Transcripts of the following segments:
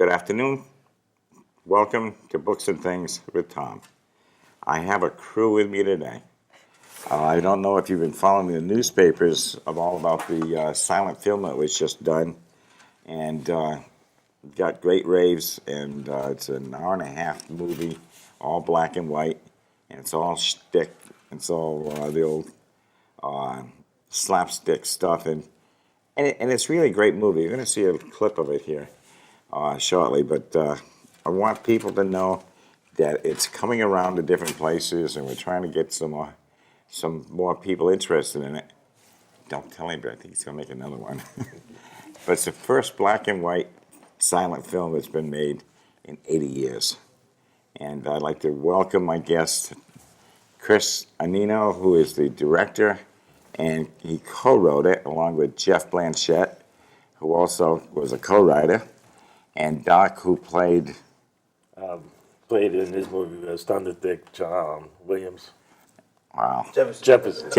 Good afternoon. Welcome to Books and Things with Tom. I have a crew with me today. I don't know if you've been following the newspapers of all about the silent film that was just done, and got great raves, and it's an hour and a half movie, all black and white, and it's all shtick. It's all the old slapstick stuff, and it's really a great movie. You're going to see a clip of it here shortly, but I want people to know that it's coming around to different places, and we're trying to get some more people interested in it. Don't tell anybody. I think he's going to make another one. But it's the first black and white silent film that's been made in 80 years. And I'd like to welcome my guest, Chris Annino, who is the director, and he co-wrote it along with Geoff Blanchette, who also was a co-writer, and Doc, who played in this movie as Thunder Dick John Williams. Wow. Jefferson.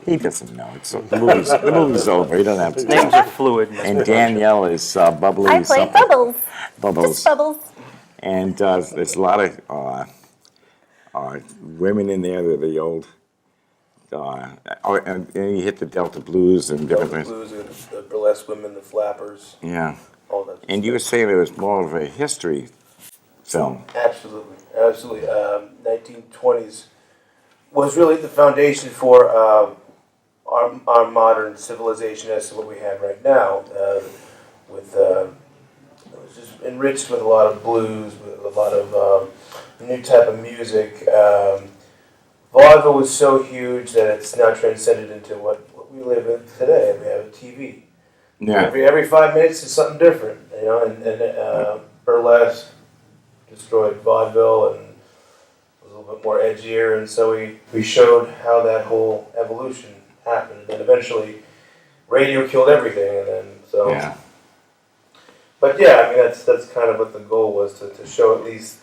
He doesn't know. The movie's over. He doesn't have to. Names are fluid. And Danielle is Bubbly. I play Bubbles. Bubbles. Just Bubbles. And there's a lot of women in there that are the old. And you hit the Delta Blues and different things. Blues and the burlesque women, the flappers. Yeah. All that. And you were saying it was more of a history film. Absolutely. 1920s was really the foundation for our modern civilization as to what we have right now. It was just enriched with a lot of blues, with a lot of new type of music. Vaudeville was so huge that it's now transcended into what we live in today. We have a TV. Yeah. Every 5 minutes is something different, and burlesque destroyed vaudeville and was a little bit more edgier, and so we showed how that whole evolution happened, and then eventually radio killed everything, and then so. Yeah. But yeah, I mean that's kind of what the goal was, to show at least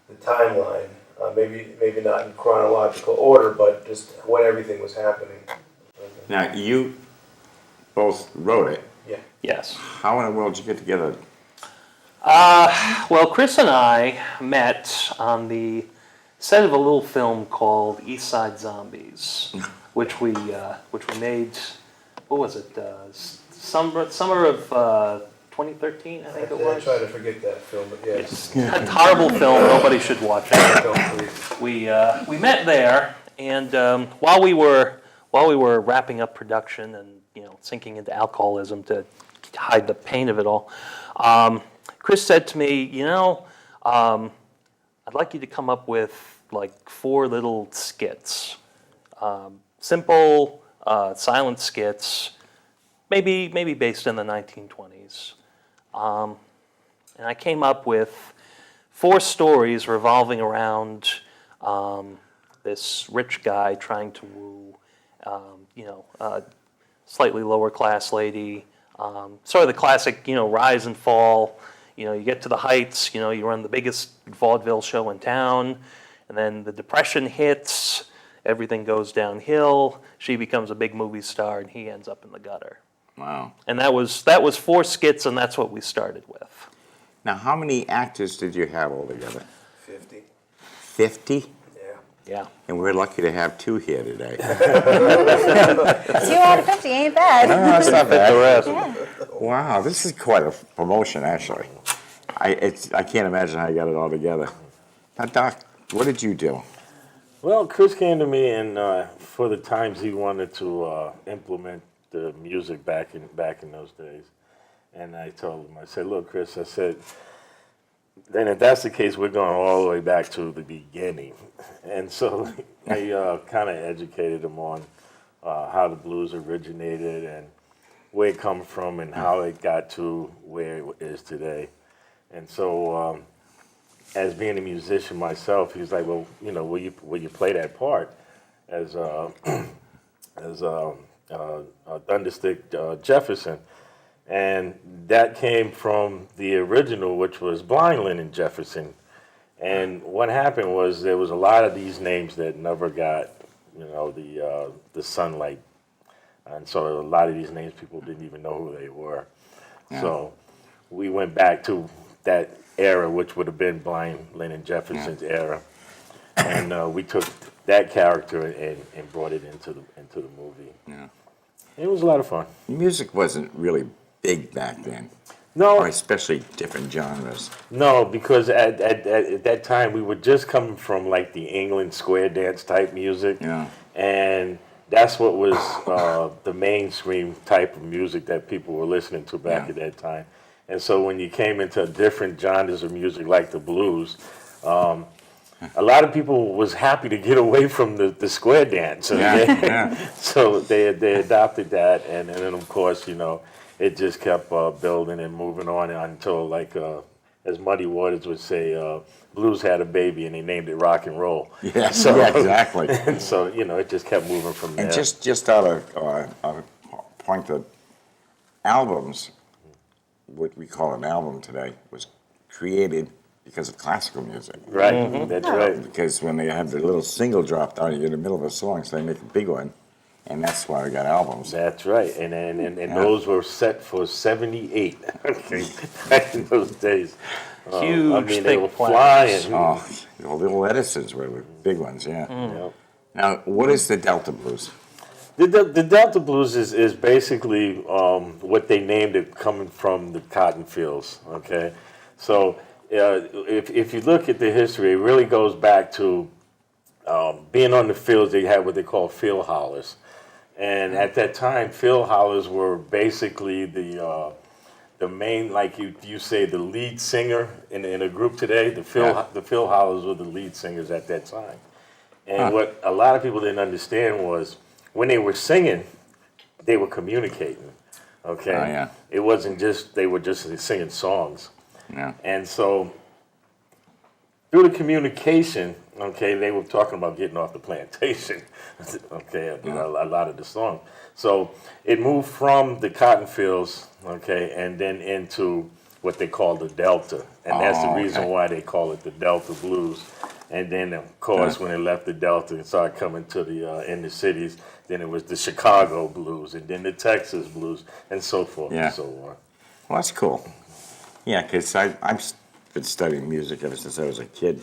the timeline, maybe not in chronological order, but just when everything was happening. Now, you both wrote it. Yeah. Yes. How in the world did you get together? Well, Chris and I met on the set of a little film called East Side Zombies, which we made. What was it? Summer of 2013, I think it was. I try to forget that film, but yes. A horrible film. Nobody should watch it. We met there, and while we were wrapping up production and sinking into alcoholism to hide the pain of it all, Chris said to me, I'd like you to come up with like 4 little skits, simple silent skits, maybe based in the 1920s. And I came up with 4 stories revolving around this rich guy trying to woo, a slightly lower class lady. Sort of the classic, rise and fall. You get to the heights. You run the biggest vaudeville show in town, and then the depression hits. Everything goes downhill. She becomes a big movie star, and he ends up in the gutter. Wow. And that was 4 skits, and that's what we started with. Now, how many actors did you have altogether? 50. 50? Yeah. And we're lucky to have 2 here today. 2 out of 50 ain't bad. No, that's not bad. Yeah. Wow, this is quite a promotion, actually. I can't imagine how you got it all together. Now, Doc, what did you do? Well, Chris came to me, and for the times he wanted to implement the music back in those days, and I told him, I said, "Look, Chris," I said, "then if that's the case, we're going all the way back to the beginning." And so I kind of educated him on how the blues originated and where it come from and how it got to where it is today. And so, as being a musician myself, he was like, "Well, will you play that part as Thunderstick Jefferson?" And that came from the original, which was Blind Lennon Jefferson. And what happened was there was a lot of these names that never got, the sunlight. And so a lot of these names, people didn't even know who they were. Yeah. So we went back to that era, which would have been Blind Lennon Jefferson's era, and we took that character and brought it into the movie. Yeah. It was a lot of fun. Music wasn't really big back then, No, or especially different genres. no, because at that time we were just coming from like the England square dance type music, Yeah. and that's what was the mainstream type of music that people were listening to back at that time. And so when you came into different genres of music like the blues, a lot of people was happy to get away from the square dance. Yeah. So they adopted that, and then of course, it just kept building and moving on until, like, as Muddy Waters would say, blues had a baby and they named it rock and roll. Yeah, So, yeah, exactly. And so, it just kept moving from there. And just out of point, the albums, what we call an album today, was created because of classical music. Right, that's right. Because when they have the little single drop down in the middle of a song, so they make a big one, and that's why we got albums. That's right, and those were set for 78. Okay, back in those days. Huge, they thick were platters. flying. Oh, the little Edisons were the big ones, yeah. Yep. Now, what is the Delta Blues? The Delta Blues is basically what they named it, coming from the cotton fields. Okay, so if you look at the history, it really goes back to being on the fields. They had what they call field hollers, and at that time, field hollers were basically the main, like you say, the lead singer in a group today. The field hollers were the lead singers at that time, and what a lot of people didn't understand was, when they were singing, they were communicating. Okay, Oh, yeah. It wasn't just they were just singing songs. Yeah. And so, through the communication, okay, they were talking about getting off the plantation, okay, a lot of the song. So, it moved from the cotton fields, okay, and then into what they call the Delta. And that's the reason why they call it the Delta Blues. And then, of course, when they left the Delta and started coming to the in the cities, then it was the Chicago Blues, and then the Texas Blues, and so forth and so on. Well, that's cool. Yeah, because I've been studying music ever since I was a kid,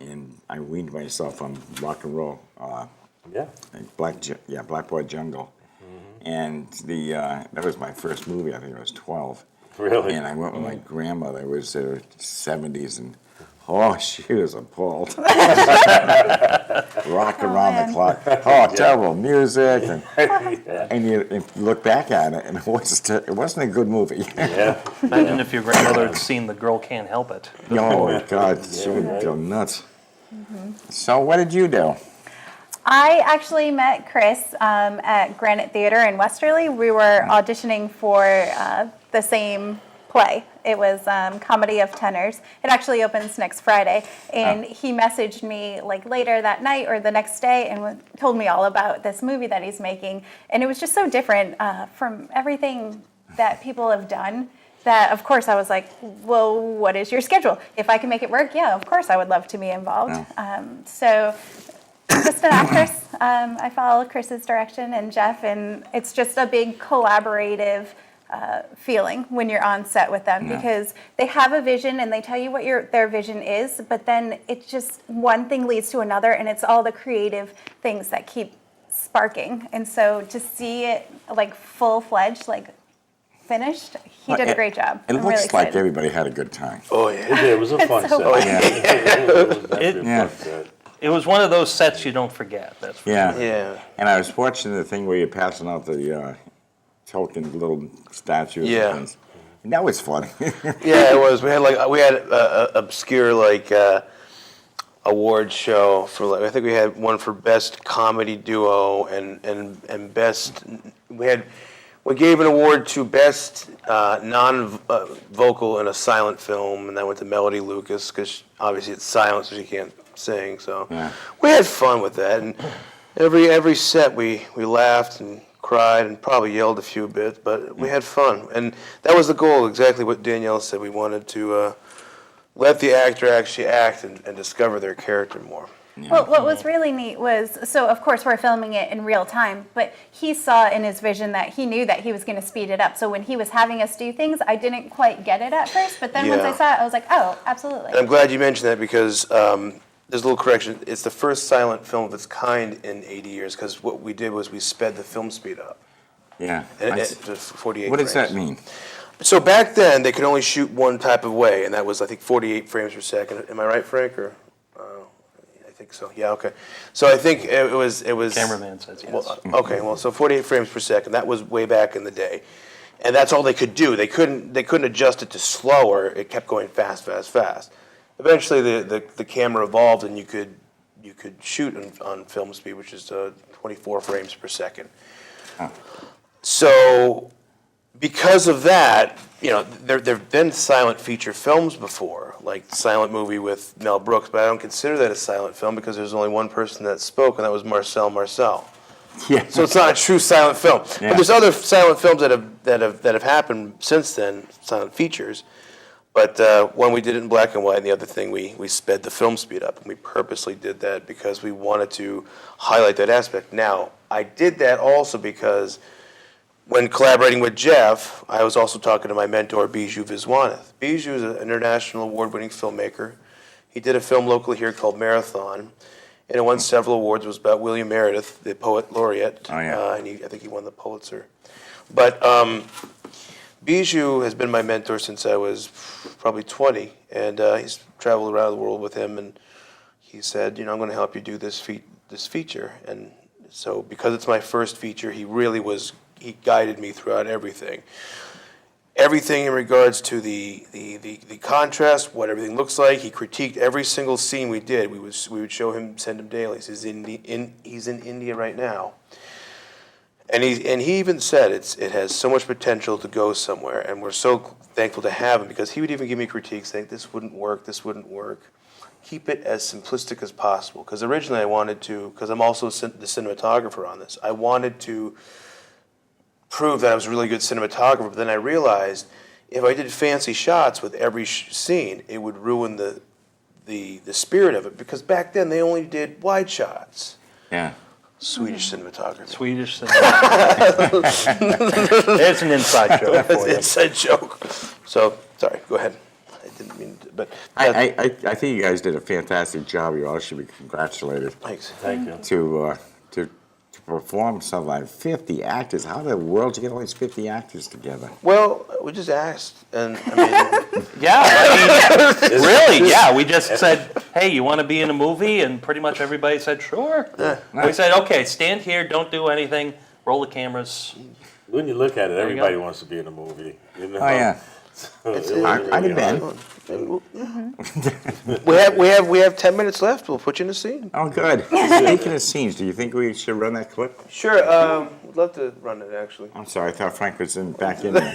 and I weaned myself on rock and roll, Yeah. Black Boy Jungle, and that was my first movie. I think I was 12, Really? and I went with my grandmother. It was her 70s, and she was appalled. Rock around the clock. Oh, terrible music, and you look back at it, and it wasn't a good movie. Yeah. Imagine if your grandmother had seen The Girl Can't Help It. Oh, God, she would go nuts. So what did you do? I actually met Chris at Granite Theater in Westerly. We were auditioning for the same play. It was Comedy of Tenors. It actually opens next Friday. And he messaged me like later that night or the next day and told me all about this movie that he's making. And it was just so different from everything that people have done, that of course I was like, well, what is your schedule? If I can make it work, yeah, of course I would love to be involved. So just an actress. I follow Chris's direction and Geoff, and it's just a big collaborative feeling when you're on set with them, because they have a vision and they tell you what their vision is, but then it's just one thing leads to another, and it's all the creative things that keep sparking. And so to see it like full-fledged, like finished, he did a great job. It I'm really looks excited. like everybody had a good time. Oh, yeah. It was a fun so set. fun. It was definitely Yeah. a fun set. It was one of those sets you don't forget. That's for Yeah. Yeah. And I was watching the thing where you're passing out the token little statues Yeah. and things. And that was funny. Yeah, it was. We had obscure award show for I think we had one for best comedy duo and best we gave an award to best non-vocal in a silent film, and that went to Melody Lucas because obviously it's silent, so she can't sing. So we had fun with that, and every set we laughed and cried and probably yelled a few bits, but we had fun, and that was the goal. Exactly what Danielle said. We wanted to let the actor actually act and discover their character more. Well, what was really neat was, so of course we're filming it in real time, but he saw in his vision that he knew that he was going to speed it up. So when he was having us do things, I didn't quite get it at first, but then once I Yeah. saw it, I was like, oh, absolutely. And I'm glad you mentioned that because there's a little correction. It's the first silent film of its kind in 80 years because what we did was we sped the film speed up. Yeah. And it to 48 What does frames. that mean? So back then, they could only shoot one type of way, and that was, I think, 48 frames per second. Am I right, Frank? Or I think so. Yeah, okay. So I think it was. Cameraman says yes. Well, okay, well, so 48 frames per second. That was way back in the day, and that's all they could do. They couldn't adjust it to slower. It kept going fast, fast, fast. Eventually, the camera evolved, and you could shoot on film speed, which is 24 frames per second. So, because of that, there've been silent feature films before, like the silent movie with Mel Brooks, but I don't consider that a silent film because there's only one person that spoke, and that was Marcel. Yeah. So it's not a true silent film. Yeah. But there's other silent films that have happened since then, silent features. But one we did it in black and white, and the other thing we sped the film speed up, and we purposely did that because we wanted to highlight that aspect. Now, I did that also because when collaborating with Geoff, I was also talking to my mentor, Bijou Viswanathan. Bijou is an international award-winning filmmaker. He did a film locally here called Marathon, and it won several awards. It was about William Meredith, the poet laureate, Oh, yeah. and I think he won the Pulitzer. But Bijou has been my mentor since I was probably 20, and he's traveled around the world with him, and he said, I'm going to help you do this feature. And so because it's my first feature, he guided me throughout everything. Everything in regards to the contrast, what everything looks like. He critiqued every single scene we did. We would show him, send him dailies. He's in India right now. And he even said it has so much potential to go somewhere, and we're so thankful to have him because he would even give me critiques saying this wouldn't work. Keep it as simplistic as possible because originally I wanted to, because I'm also the cinematographer on this, I wanted to prove that I was a really good cinematographer, but then I realized if I did fancy shots with every scene, it would ruin the spirit of it because back then they only did wide shots. Yeah. Swedish cinematography. Swedish cinema. There's an inside joke That's for an you. inside joke. So, sorry, go ahead. I didn't mean to, but I think you guys did a fantastic job. You all should be congratulated. thanks. Thank you. To perform something like 50 actors. How in the world did you get all these 50 actors together? Well, we just asked, and I mean, Yeah, I mean, really, yeah. We just said, hey, you want to be in a movie? And pretty much everybody said, sure. We said, okay, stand here, don't do anything, roll the cameras. When you look at it, you everybody go. wants to be in a movie. Oh, yeah. I'd have been. we have 10 minutes left. We'll put you in the scene. Oh, good. Speaking of scenes, do you think we should run that clip? Sure. We'd love to run it actually. I'm sorry, I thought Frank was back in there.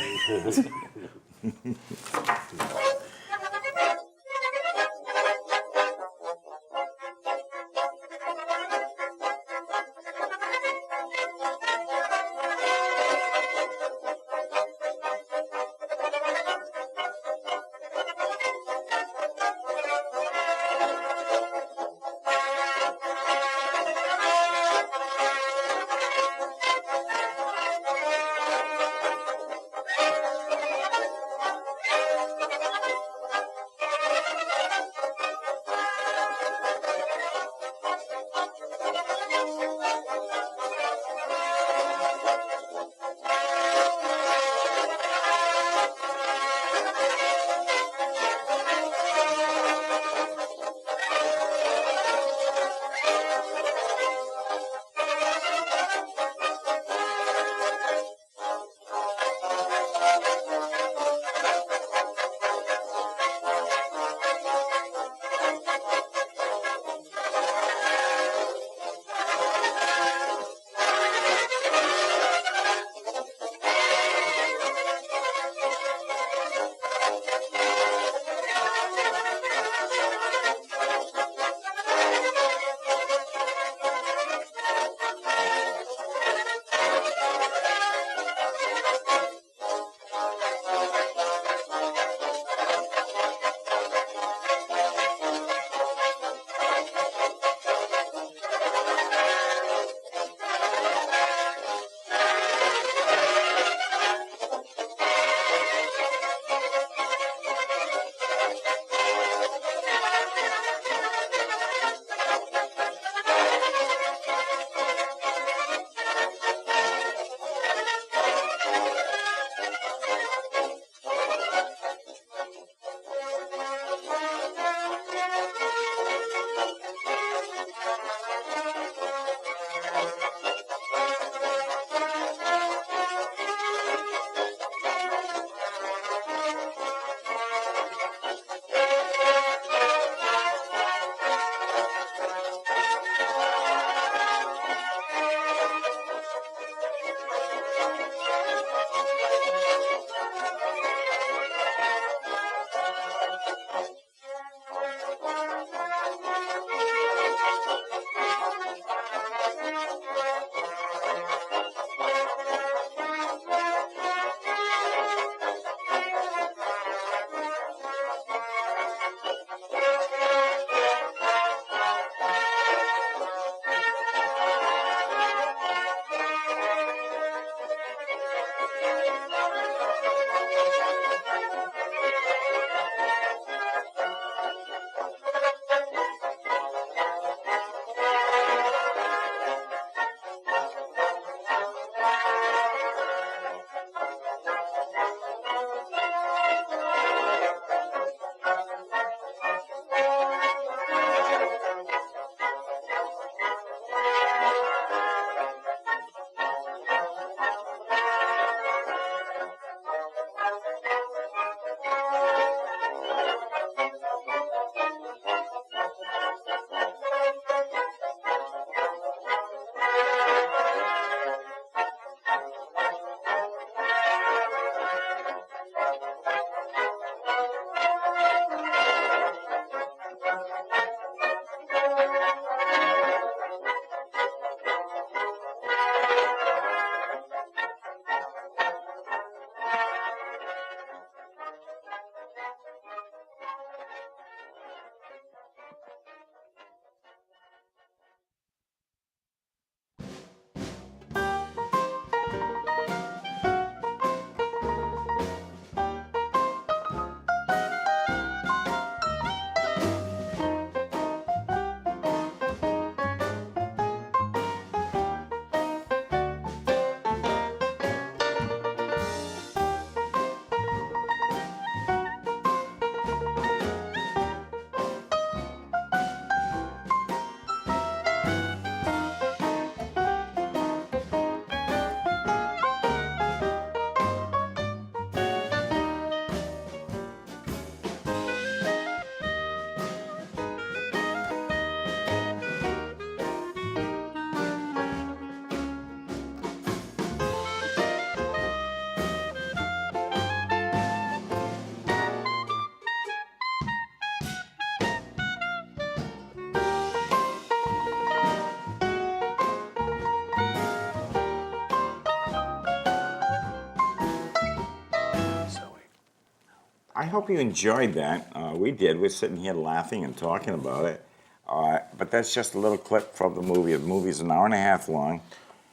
I hope you enjoyed that. We did. We're sitting here laughing and talking about it. But that's just a little clip from the movie. The movie's an hour and a half long.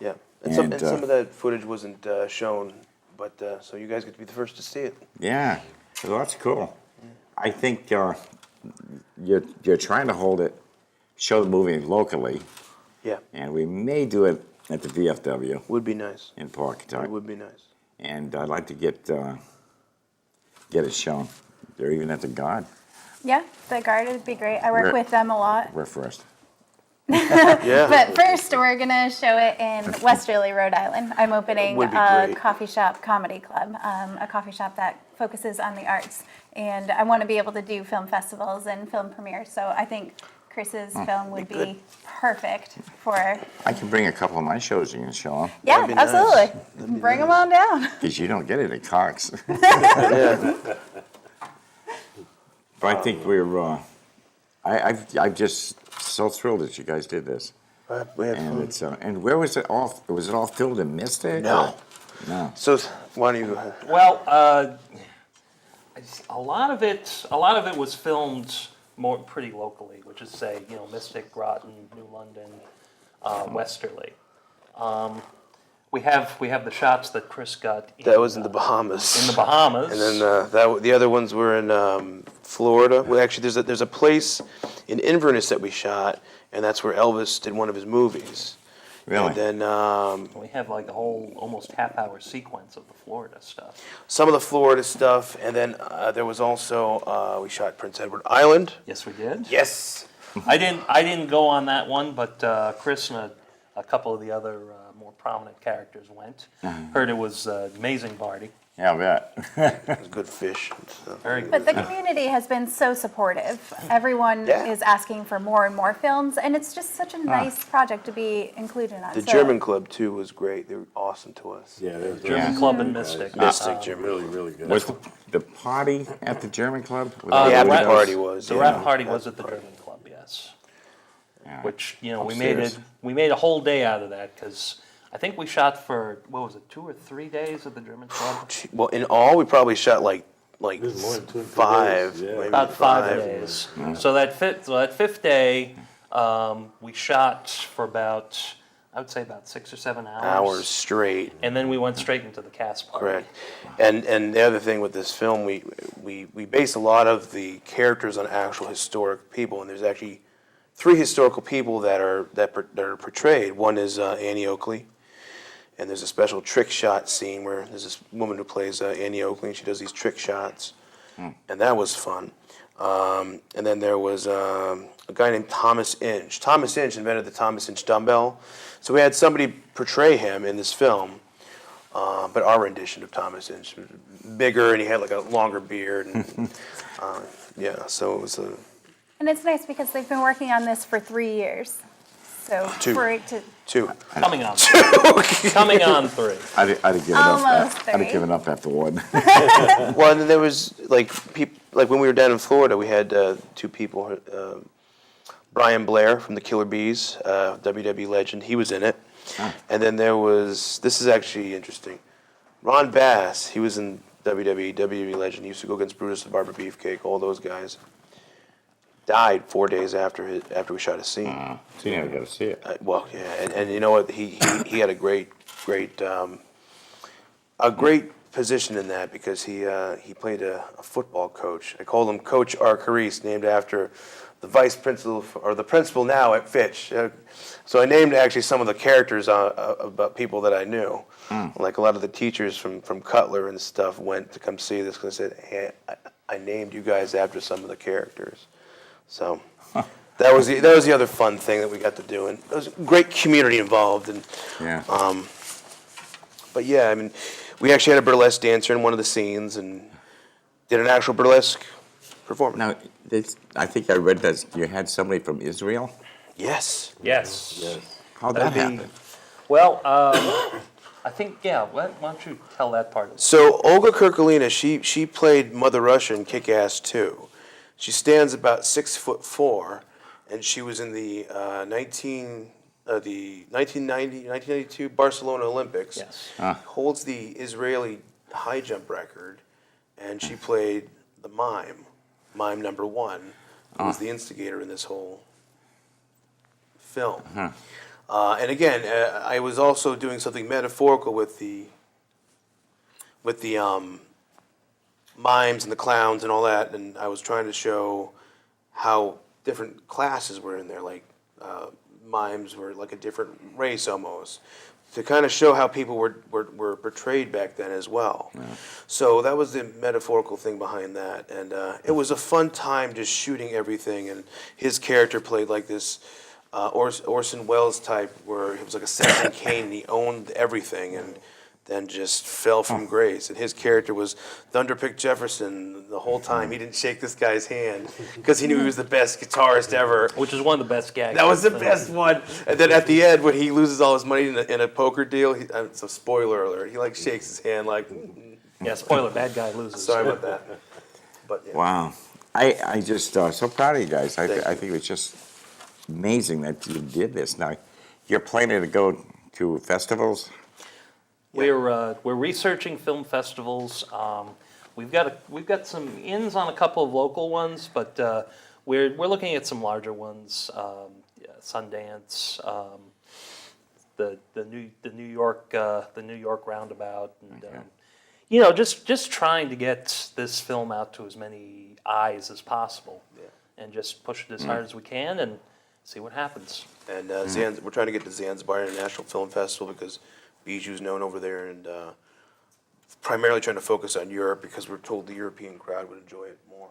Yeah, And, some of that footage wasn't shown, but so you guys get to be the first to see it. Yeah, so that's cool. I think you're trying to show the movie locally, Yeah, and we may do it at the VFW would be nice. in Pawcatuck. It would be nice. And I'd like to get it shown. They're even at the Guard. Yeah, the Guard would be great. I work We're- with them a lot. We're first. Yeah, But first, we're going to show it in Westerly, Rhode Island. I'm opening Would be a great. coffee shop comedy club, a coffee shop that focuses on the arts. And I want to be able to do film festivals and film premieres. So I think Chris's film would good. be perfect for. I can bring a couple of my shows you can show them, Yeah, be nice. absolutely. Bring them on down. because you don't get it at Cox. yeah. But I think we're, I'm just so thrilled that you guys did this. We had And fun. it's, and where was it all, was it all filmed in Mystic? No. or- No. So why don't you? Well, a lot of it was filmed more pretty locally, which is say, Mystic, Groton, New London, Westerly. We have the shots that Chris got. That was in the Bahamas. in the Bahamas. And then the other ones were in Florida. Well, actually, there's a place in Inverness that we shot, and that's where Elvis did one of his movies. Really? And then We have like a whole almost half-hour sequence of the Florida stuff. some of the Florida stuff, and then there was also we shot Prince Edward Island. Yes, we did. Yes. I didn't go on that one, but Chris and a couple of the other more prominent characters went. Heard it was amazing party. Yeah, I bet. It was good fish. And stuff. Very good. But the community has been so supportive. Everyone Yeah. is asking for more and more films, and it's just such a nice project to be included on. The So- German club too was great. They were awesome to us. Yeah, they're German Yeah. Club and Mystic. Mystic German. really, really good. Was the party at the German club? Was Uh, that The the what after it rap- party was. The yeah. rap party was at the German Club, yes. Yeah. Which we Upstairs. made a whole day out of that because I think we shot for what was it, 2 or 3 days at the German Club. Well, in all, we probably shot like It was more than 2 or 3 five, days, yeah. maybe About 5 days. So that fifth day, we shot for about, I would say about 6 or 7 hours straight. and then we went straight into the cast party. Correct. And the other thing with this film, we base a lot of the characters on actual historic people, and there's actually 3 historical people that are portrayed. One is Annie Oakley, and there's a special trick shot scene where there's this woman who plays Annie Oakley, and she does these trick shots, and that was fun. And then there was a guy named Thomas Inch. Thomas Inch invented the Thomas Inch dumbbell, so we had somebody portray him in this film. But our rendition of Thomas Inch was bigger, and he had like a longer beard, and yeah, so it was a. And it's nice because they've been working on this for 3 years. So 2. for it to 2. Coming on. Coming on 3. I'd have given Almost up. I'd have three. given up after one. Well, and then there was like like when we were down in Florida, we had 2 people. Brian Blair from the Killer Bees, WWE legend. He was in it. And then there was, this is actually interesting, Ron Bass. He was in WWE legend. He used to go against Brutus the Barber Beefcake, all those guys. Died 4 days after we shot a scene. So you never got to see it. Well, yeah, and you know what? He had a great position in that because he played a football coach. I called him Coach Arcarice, named after the vice principal or the principal now at Fitch. So I named actually some of the characters about people that I knew. Like a lot of the teachers from Cutler and stuff went to come see this because I said, hey, I named you guys after some of the characters. So that was the other fun thing that we got to do, and there was great community involved. And Yeah. but yeah, I mean, we actually had a burlesque dancer in one of the scenes and did an actual burlesque performance. Now, I think I read that you had somebody from Israel. Yes. Yes. How'd that That'd be- happen? Well, I think, yeah, why don't you tell that part of it? So Olga Kurkalina, she played Mother Russia in Kick-Ass 2. She stands about 6'4", and she was in the 1992 Barcelona Olympics. Yes. Holds the Israeli high jump record, and she played the mime number one, who was the instigator in this whole film. And again, I was also doing something metaphorical with the mimes and the clowns and all that, and I was trying to show how different classes were in there, like mimes were like a different race almost, to kind of show how people were portrayed back then as well. So that was the metaphorical thing behind that, and it was a fun time just shooting everything, and his character played like this Orson Welles type, where he was like a Citizen Kane, and he owned everything, and then just fell from grace. And his character was Thunderpick Jefferson the whole time. He didn't shake this guy's hand because he knew he was the best guitarist ever. Which is one of the best gags. That was the best one. And then at the end, when he loses all his money in a poker deal, it's a spoiler alert. He like shakes his hand like. Yeah, spoiler, bad guy loses. Sorry about that. But yeah. Wow. I just so proud of you guys. I think it's just amazing that you did this. Now, you're planning to go to festivals? We're researching film festivals. We've got some ins on a couple of local ones, but we're looking at some larger ones. Sundance, the New York Roundabout, and just trying to get this film out to as many eyes as possible, and just push it as hard as we can and see what happens. And we're trying to get to Zanzibar International Film Festival because Bijou's known over there, and primarily trying to focus on Europe because we're told the European crowd would enjoy it more.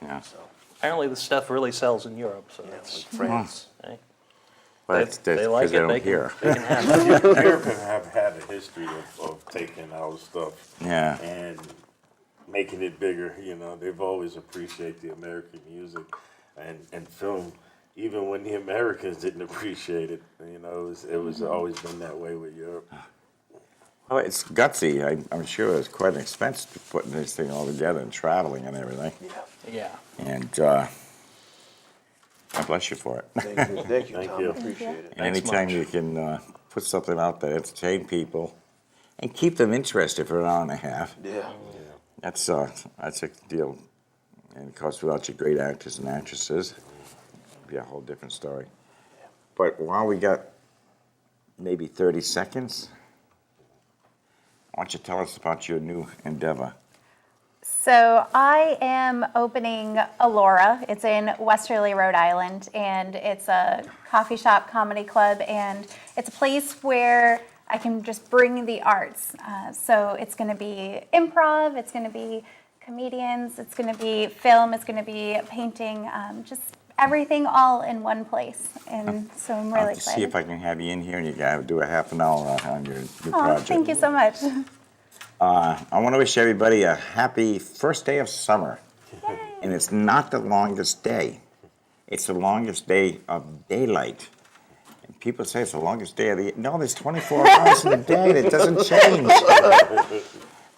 Yeah. So, Apparently, the stuff really sells in Europe, so like that's France. hey, Well, they like it. they don't They hear. can have it. Europe have had a history of taking our stuff Yeah. and making it bigger. They've always appreciated the American music and film, even when the Americans didn't appreciate it. It was always been that way with Europe. Well, it's gutsy. I'm sure it's quite an expense to putting this thing all together and traveling and everything. Yeah. And God bless you for it. Thank you, Thank Tom. you. Appreciate it. And anytime you can put something out that entertain people and keep them interested for an hour and a half, Yeah. that's a deal. And of course, without your great actors and actresses, it'd be a whole different story. But while we got maybe 30 seconds, why don't you tell us about your new endeavor? So I am opening Allura. It's in Westerly, Rhode Island, and it's a coffee shop comedy club, and it's a place where I can just bring the arts. So it's going to be improv, it's going to be comedians, it's going to be film, it's going to be painting, just everything all in one place. And so I'm really I'll excited. see if I can have you in here and you can do a half an hour on your new Oh, project. thank you so much. I want to wish everybody a happy first day of summer. And it's not the longest day. It's the longest day of daylight. And people say it's the longest day of the... No, there's 24 hours in a day. It doesn't change.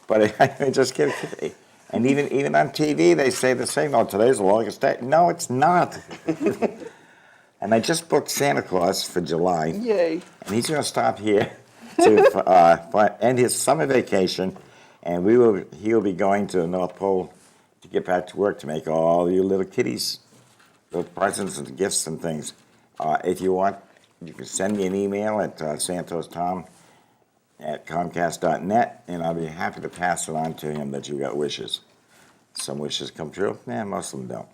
But I just get it. And even on TV, they say the same. Oh, today's the longest day. No, it's not. And I just booked Santa Claus for July. Yay. And he's going to stop here to end his summer vacation, and he'll be going to the North Pole to get back to work to make all you little kiddies little presents and gifts and things. If you want, you can send me an email at santostom@comcast.net, and I'll be happy to pass it on to him that you got wishes. Some wishes come true. Most of them don't.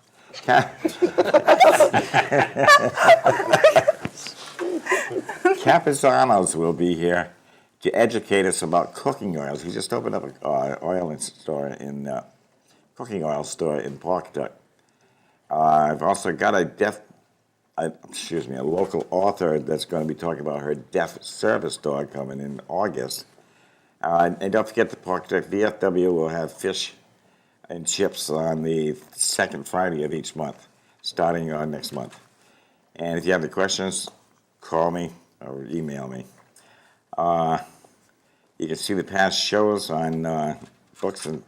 Capizanos will be here to educate us about cooking oils. He just opened up an cooking oil store in Pawcatuck. I've also got a local author that's going to be talking about her deaf service dog coming in August. And don't forget the Pawcatuck VFW will have fish and chips on the second Friday of each month, starting next month. And if you have any questions, call me or email me. You can see the past shows on books and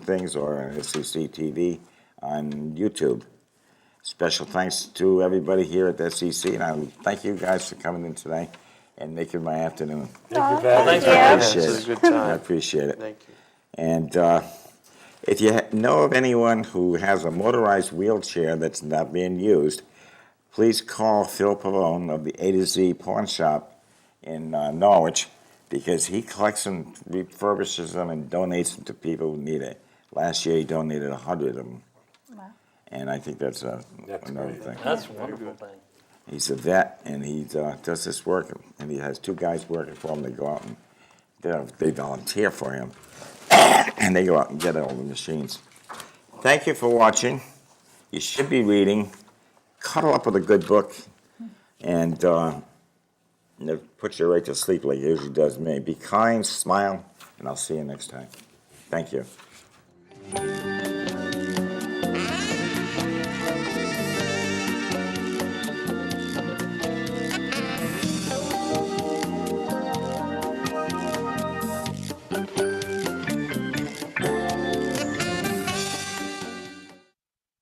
things, or on SEC TV on YouTube. Special thanks to everybody here at the SEC, and I thank you guys for coming in today and making my afternoon. Well, thanks for I having appreciate us. It's a it. good time. I appreciate it. Thank you. And If you know of anyone who has a motorized wheelchair that's not being used, please call Phil Pavone of the A to Z Pawn Shop in Norwich, because he collects them, refurbishes them, and donates them to people who need it. Last year, he donated 100 of them. Wow. And I think that's another great. thing. That's a wonderful thing. He's a vet, and he does this work, and he has 2 guys working for him. They go out and they volunteer for him, and they go out and get all the machines. Thank you for watching. You should be reading. Cuddle up with a good book, and it puts you right to sleep like it usually does me. Be kind, smile, and I'll see you next time. Thank you.